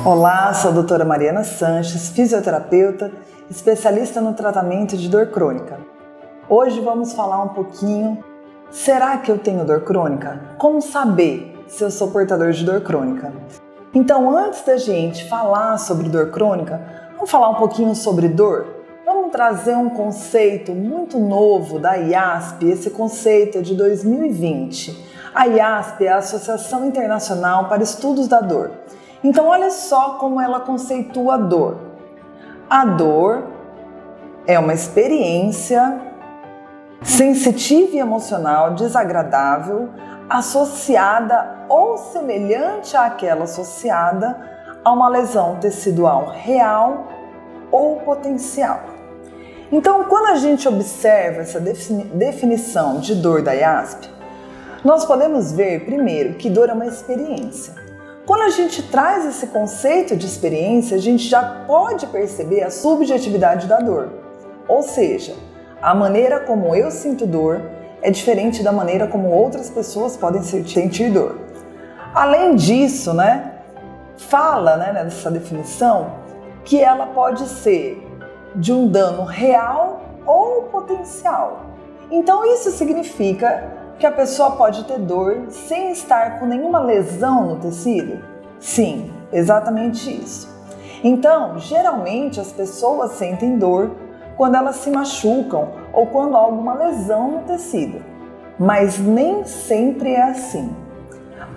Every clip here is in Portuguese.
Olá, sou a doutora Mariana Sanches, fisioterapeuta, especialista no tratamento de dor crônica. Hoje vamos falar um pouquinho, será que eu tenho dor crônica? Como saber se eu sou portador de dor crônica? Então, antes da gente falar sobre dor crônica, vamos falar um pouquinho sobre dor? Vamos trazer um conceito muito novo da IASP, esse conceito é de 2020. A IASP é a Associação Internacional para Estudos da Dor. Então, olha só como ela conceitua a dor. A dor é uma experiência sensitiva e emocional desagradável associada ou semelhante àquela associada a uma lesão tecidual real ou potencial. Então, quando a gente observa essa definição de dor da IASP, nós podemos ver, primeiro, que dor é uma experiência. Quando a gente traz esse conceito de experiência, a gente já pode perceber a subjetividade da dor. Ou seja, a maneira como eu sinto dor é diferente da maneira como outras pessoas podem sentir dor. Além disso, fala nessa definição que ela pode ser de um dano real ou potencial. Então isso significa que a pessoa pode ter dor sem estar com nenhuma lesão no tecido? Sim, exatamente isso. Então, geralmente as pessoas sentem dor quando elas se machucam ou quando há alguma lesão no tecido, mas nem sempre é assim.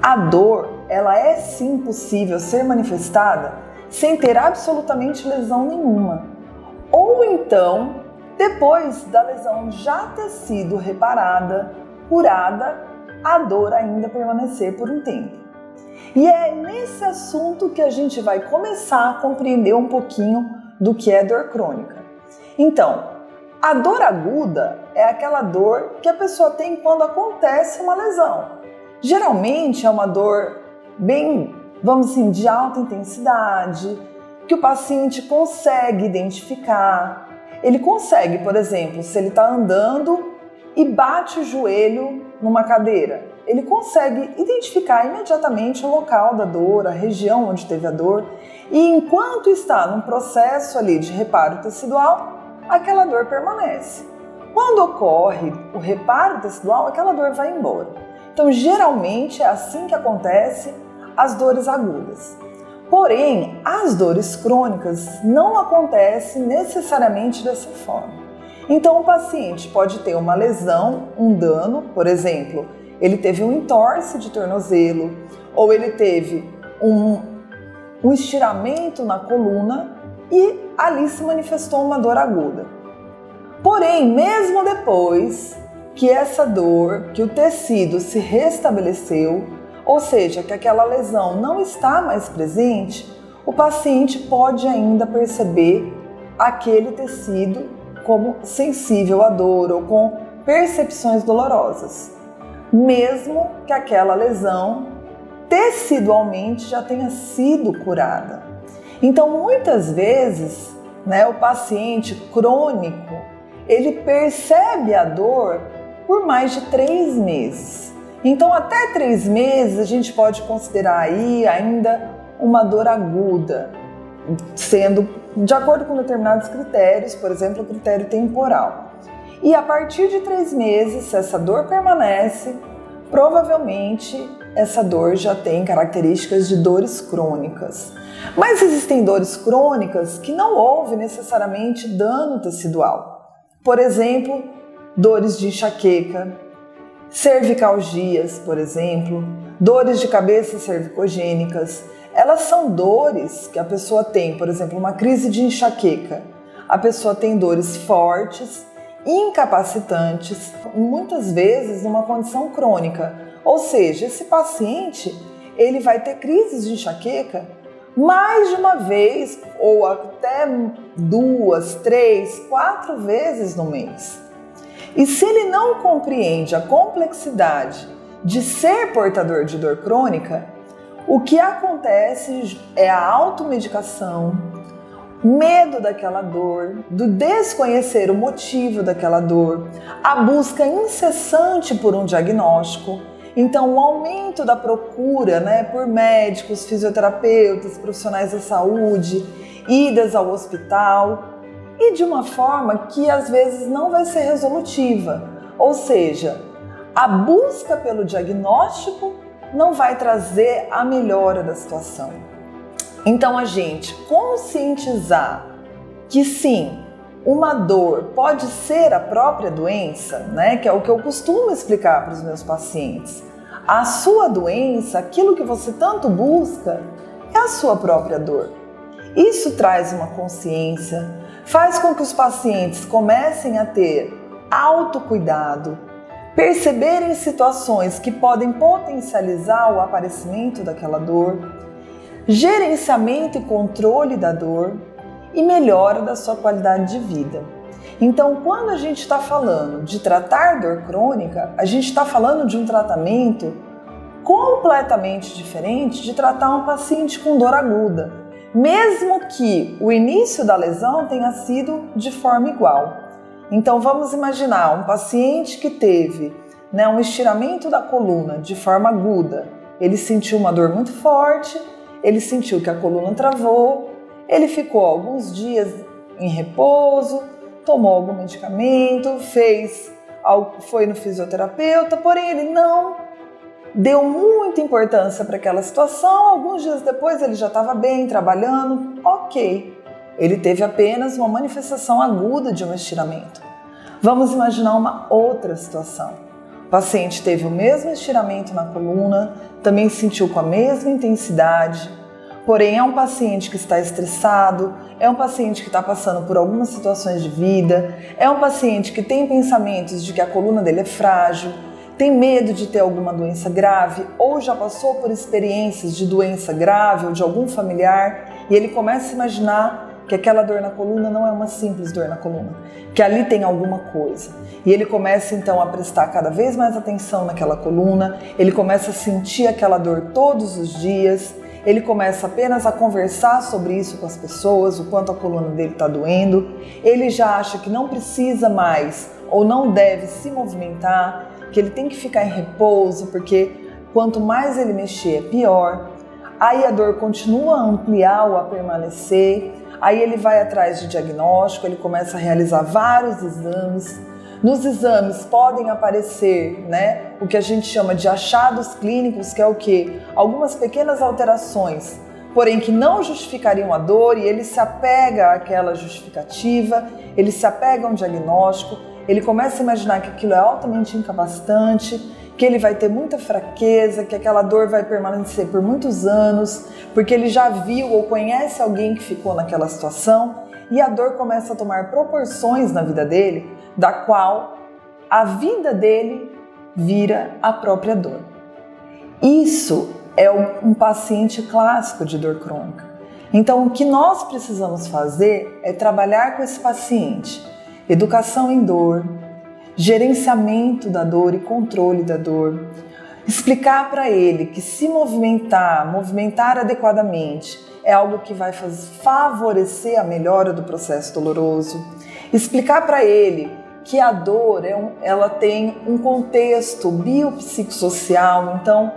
A dor, ela é sim possível ser manifestada sem ter absolutamente lesão nenhuma. Ou então, depois da lesão já ter sido reparada, curada, a dor ainda permanecer por um tempo. E é nesse assunto que a gente vai começar a compreender um pouquinho do que é dor crônica. Então, a dor aguda é aquela dor que a pessoa tem quando acontece uma lesão. Geralmente é uma dor bem, de alta intensidade, que o paciente consegue identificar. Ele consegue, por exemplo, se ele está andando e bate o joelho numa cadeira, ele consegue identificar imediatamente o local da dor, a região onde teve a dor, e enquanto está num processo ali de reparo tecidual, aquela dor permanece. Quando ocorre o reparo tecidual, aquela dor vai embora. Então, geralmente é assim que acontece as dores agudas. Porém, as dores crônicas não acontecem necessariamente dessa forma. Então, o paciente pode ter uma lesão, um dano, por exemplo, ele teve um entorse de tornozelo ou ele teve um estiramento na coluna e ali se manifestou uma dor aguda. Porém, mesmo depois que essa dor, que o tecido se restabeleceu, ou seja, que aquela lesão não está mais presente, o paciente pode ainda perceber aquele tecido como sensível à dor ou com percepções dolorosas, mesmo que aquela lesão tecidualmente já tenha sido curada. Então, muitas vezes, o paciente crônico, ele percebe a dor por mais de 3 meses. Então, até 3 meses a gente pode considerar aí ainda uma dor aguda, sendo de acordo com determinados critérios, por exemplo, o critério temporal. E a partir de 3 meses, se essa dor permanece, provavelmente essa dor já tem características de dores crônicas. Mas existem dores crônicas que não houve necessariamente dano tecidual. Por exemplo, dores de enxaqueca, cervicalgias, por exemplo, dores de cabeça cervicogênicas. Elas são dores que a pessoa tem, por exemplo, uma crise de enxaqueca. A pessoa tem dores fortes, incapacitantes, muitas vezes numa condição crônica. Ou seja, esse paciente, ele vai ter crises de enxaqueca mais de uma vez ou até 2, 3, 4 vezes no mês. E se ele não compreende a complexidade de ser portador de dor crônica, o que acontece é a automedicação, medo daquela dor, do desconhecer o motivo daquela dor, a busca incessante por um diagnóstico Então, o aumento da procura, né, por médicos, fisioterapeutas, profissionais da saúde, idas ao hospital, e de uma forma que às vezes não vai ser resolutiva, ou seja, a busca pelo diagnóstico não vai trazer a melhora da situação. Então, a gente conscientizar que sim, uma dor pode ser a própria doença, né? Que é o que eu costumo explicar para os meus pacientes. A sua doença, aquilo que você tanto busca, é a sua própria dor. Isso traz uma consciência, faz com que os pacientes comecem a ter autocuidado, perceberem situações que podem potencializar o aparecimento daquela dor, gerenciamento e controle da dor e melhora da sua qualidade de vida. Então, quando a gente está falando de tratar dor crônica, a gente está falando de um tratamento completamente diferente de tratar um paciente com dor aguda, mesmo que o início da lesão tenha sido de forma igual. Então, vamos imaginar um paciente que teve, né, um estiramento da coluna de forma aguda, ele sentiu uma dor muito forte, ele sentiu que a coluna travou, ele ficou alguns dias em repouso, tomou algum medicamento, foi no fisioterapeuta, porém ele não deu muita importância para aquela situação. Alguns dias depois ele já estava bem, trabalhando, ok. Ele teve apenas uma manifestação aguda de um estiramento. Vamos imaginar uma outra situação. O paciente teve o mesmo estiramento na coluna, também sentiu com a mesma intensidade, porém é um paciente que está estressado, é um paciente que está passando por algumas situações de vida, é um paciente que tem pensamentos de que a coluna dele é frágil, tem medo de ter alguma doença grave ou já passou por experiências de doença grave ou de algum familiar e ele começa a imaginar que aquela dor na coluna não é uma simples dor na coluna, que ali tem alguma coisa. E ele começa então a prestar cada vez mais atenção naquela coluna, ele começa a sentir aquela dor todos os dias, ele começa apenas a conversar sobre isso com as pessoas, o quanto a coluna dele está doendo, ele já acha que não precisa mais ou não deve se movimentar, que ele tem que ficar em repouso, porque quanto mais ele mexer é pior. Aí a dor continua a ampliar ou a permanecer, aí ele vai atrás de diagnóstico, ele começa a realizar vários exames. Nos exames podem aparecer, né, o que a gente chama de achados clínicos, que é o quê? Algumas pequenas alterações, porém que não justificariam a dor, e ele se apega àquela justificativa, ele se apega a um diagnóstico, ele começa a imaginar que aquilo é altamente incapacitante, que ele vai ter muita fraqueza, que aquela dor vai permanecer por muitos anos, porque ele já viu ou conhece alguém que ficou naquela situação, e a dor começa a tomar proporções na vida dele, da qual a vida dele vira a própria dor. Isso é um paciente clássico de dor crônica. Então, o que nós precisamos fazer é trabalhar com esse paciente. Educação em dor, gerenciamento da dor e controle da dor, explicar para ele que se movimentar adequadamente é algo que vai favorecer a melhora do processo doloroso, explicar para ele que a dor ela tem um contexto biopsicossocial, então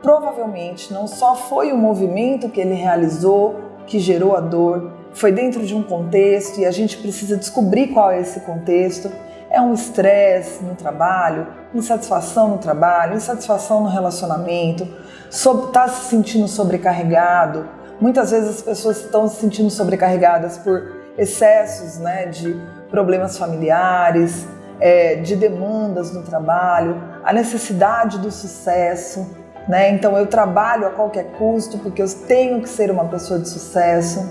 provavelmente não só foi o movimento que ele realizou que gerou a dor, foi dentro de um contexto e a gente precisa descobrir qual é esse contexto. É um estresse no trabalho, insatisfação no trabalho, insatisfação no relacionamento, está se sentindo sobrecarregado. Muitas vezes as pessoas estão se sentindo sobrecarregadas por excessos, né, de problemas familiares, de demandas no trabalho, a necessidade do sucesso, né? Então eu trabalho a qualquer custo porque eu tenho que ser uma pessoa de sucesso.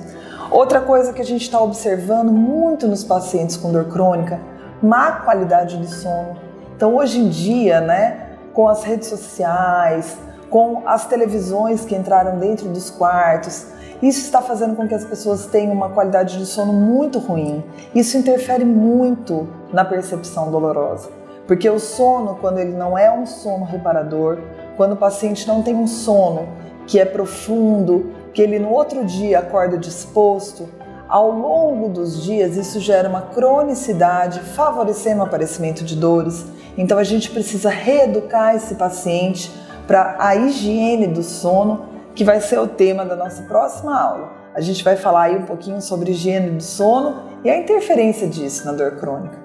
Outra coisa que a gente está observando muito nos pacientes com dor crônica, má qualidade do sono. Então hoje em dia, né, com as redes sociais, com as televisões que entraram dentro dos quartos, isso está fazendo com que as pessoas tenham uma qualidade de sono muito ruim. Isso interfere muito na percepção dolorosa, porque o sono, quando ele não é um sono reparador, quando o paciente não tem um sono que é profundo, que ele no outro dia acorda disposto, ao longo dos dias isso gera uma cronicidade, favorecendo o aparecimento de dores. Então a gente precisa reeducar esse paciente para a higiene do sono, que vai ser o tema da nossa próxima aula. A gente vai falar aí um pouquinho sobre higiene do sono e a interferência disso na dor crônica.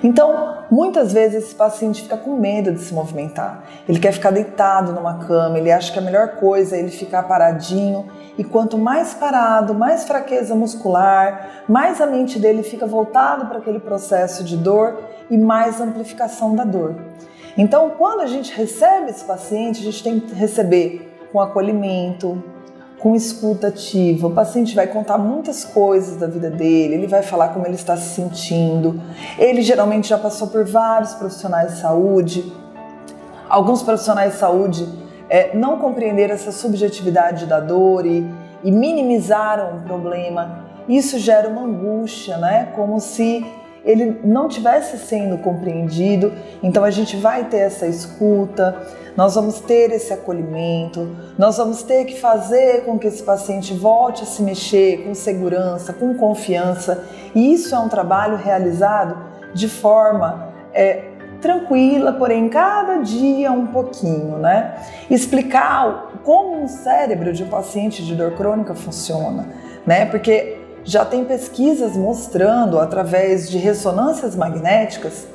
Então, muitas vezes esse paciente fica com medo de se movimentar. Ele quer ficar deitado numa cama, ele acha que a melhor coisa é ele ficar paradinho. E quanto mais parado, mais fraqueza muscular, mais a mente dele fica voltada para aquele processo de dor e mais amplificação da dor. Então, quando a gente recebe esse paciente, a gente tem que receber com acolhimento, com escuta ativa. O paciente vai contar muitas coisas da vida dele, ele vai falar como ele está se sentindo. Ele geralmente já passou por vários profissionais de saúde. Alguns profissionais de saúde não compreenderam essa subjetividade da dor e minimizaram o problema. Isso gera uma angústia, né? Como se ele não estivesse sendo compreendido. Então a gente vai ter essa escuta, nós vamos ter esse acolhimento, nós vamos ter que fazer com que esse paciente volte a se mexer com segurança, com confiança. E isso é um trabalho realizado de forma tranquila, porém cada dia um pouquinho, né? Explicar como um cérebro de um paciente de dor crônica funciona, né? Porque já tem pesquisas mostrando, através de ressonâncias magnéticas,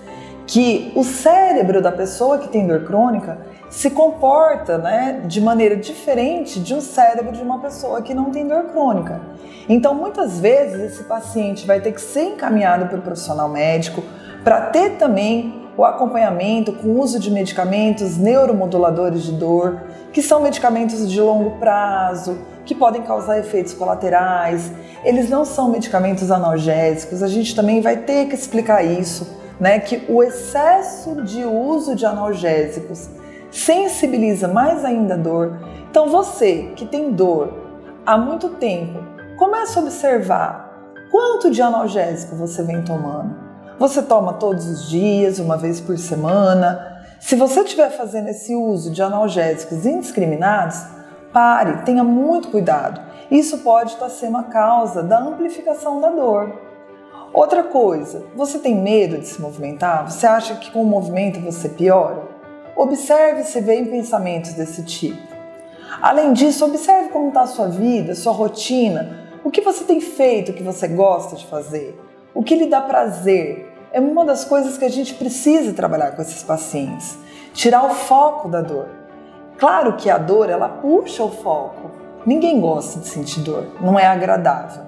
que o cérebro da pessoa que tem dor crônica se comporta, né, de maneira diferente de um cérebro de uma pessoa que não tem dor crônica. Então, muitas vezes, esse paciente vai ter que ser encaminhado para o profissional médico para ter também o acompanhamento com o uso de medicamentos neuromoduladores de dor, que são medicamentos de longo prazo, que podem causar efeitos colaterais. Eles não são medicamentos analgésicos, a gente também vai ter que explicar isso, né, que o excesso de uso de analgésicos sensibiliza mais ainda a dor. Então você que tem dor há muito tempo, comece a observar quanto de analgésico você vem tomando. Você toma todos os dias, uma vez por semana? Se você estiver fazendo esse uso de analgésicos indiscriminados, pare, tenha muito cuidado. Isso pode estar sendo a causa da amplificação da dor. Outra coisa, você tem medo de se movimentar? Você acha que com o movimento você piora? Observe se vem pensamentos desse tipo. Além disso, observe como está a sua vida, sua rotina, o que você tem feito, o que você gosta de fazer, o que lhe dá prazer. É uma das coisas que a gente precisa trabalhar com esses pacientes, tirar o foco da dor. Claro que a dor, ela puxa o foco. Ninguém gosta de sentir dor, não é agradável.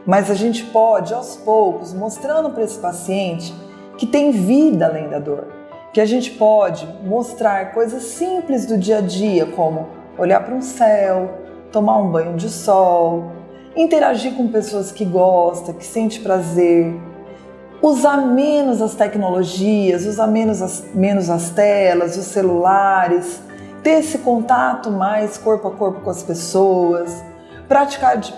Mas a gente pode, aos poucos, mostrando para esse paciente que tem vida além da dor, que a gente pode mostrar coisas simples do dia a dia, como olhar para um céu, tomar um banho de sol, interagir com pessoas que gosta, que sente prazer, usar menos as tecnologias, usar menos as telas, os celulares, ter esse contato mais corpo a corpo com as pessoas,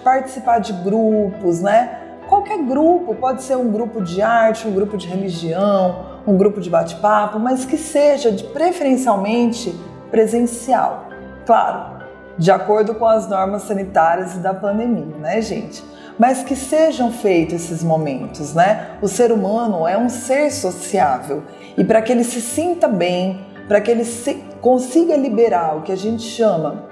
participar de grupos, né? Qualquer grupo, pode ser um grupo de arte, um grupo de religião, um grupo de bate-papo, mas que seja preferencialmente presencial. Claro, de acordo com as normas sanitárias e da pandemia, né, gente? Mas que sejam feitos esses momentos, né? O ser humano é um ser sociável e para que ele se sinta bem, para que ele consiga liberar o que a gente chama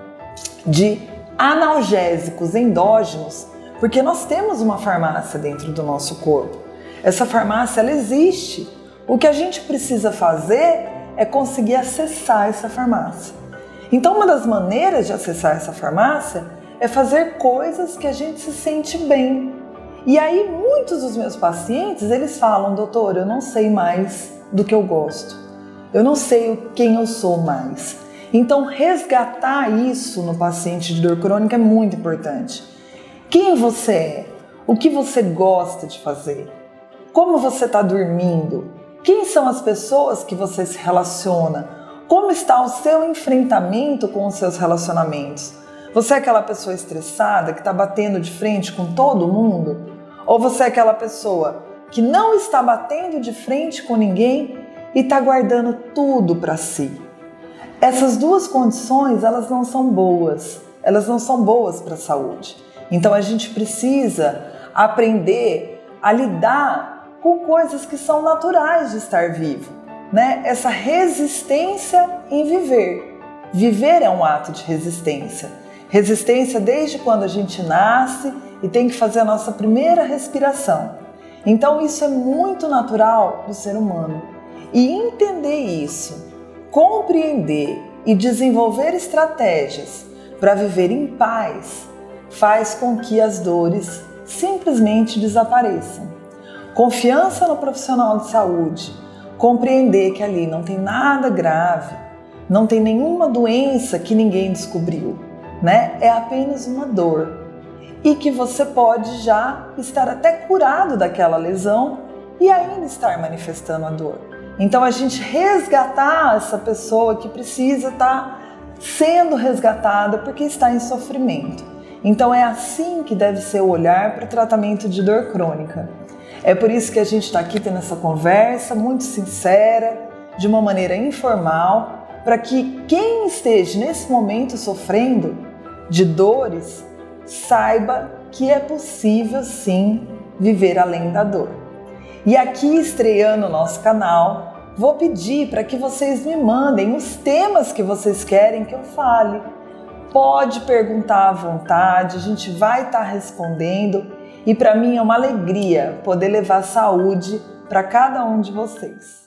de analgésicos endógenos, porque nós temos uma farmácia dentro do nosso corpo. Essa farmácia, ela existe. O que a gente precisa fazer é conseguir acessar essa farmácia. Então, uma das maneiras de acessar essa farmácia é fazer coisas que a gente se sente bem. E aí, muitos dos meus pacientes, eles falam: doutor, eu não sei mais do que eu gosto. Eu não sei quem eu sou mais. Então, resgatar isso no paciente de dor crônica é muito importante. Quem você é? O que você gosta de fazer? Como você está dormindo? Quem são as pessoas que você se relaciona? Como está o seu enfrentamento com os seus relacionamentos? Você é aquela pessoa estressada que está batendo de frente com todo mundo? Ou você é aquela pessoa que não está batendo de frente com ninguém e está guardando tudo para si? Essas duas condições, elas não são boas. Elas não são boas para a saúde. Então a gente precisa aprender a lidar com coisas que são naturais de estar vivo, né? Essa resistência em viver. Viver é um ato de resistência. Resistência desde quando a gente nasce e tem que fazer a nossa primeira respiração. Então isso é muito natural do ser humano. E entender isso, compreender e desenvolver estratégias para viver em paz faz com que as dores simplesmente desapareçam. Confiança no profissional de saúde, compreender que ali não tem nada grave, não tem nenhuma doença que ninguém descobriu, né? É apenas uma dor e que você pode já estar até curado daquela lesão e ainda estar manifestando a dor. Então a gente resgatar essa pessoa que precisa estar sendo resgatada porque está em sofrimento. Então é assim que deve ser o olhar para o tratamento de dor crônica. É por isso que a gente está aqui tendo essa conversa muito sincera, de uma maneira informal, para que quem esteja nesse momento sofrendo de dores saiba que é possível sim viver além da dor. E aqui, estreando o nosso canal, vou pedir para que vocês me mandem os temas que vocês querem que eu fale. Pode perguntar à vontade, a gente vai estar respondendo e para mim é uma alegria poder levar saúde para cada um de vocês.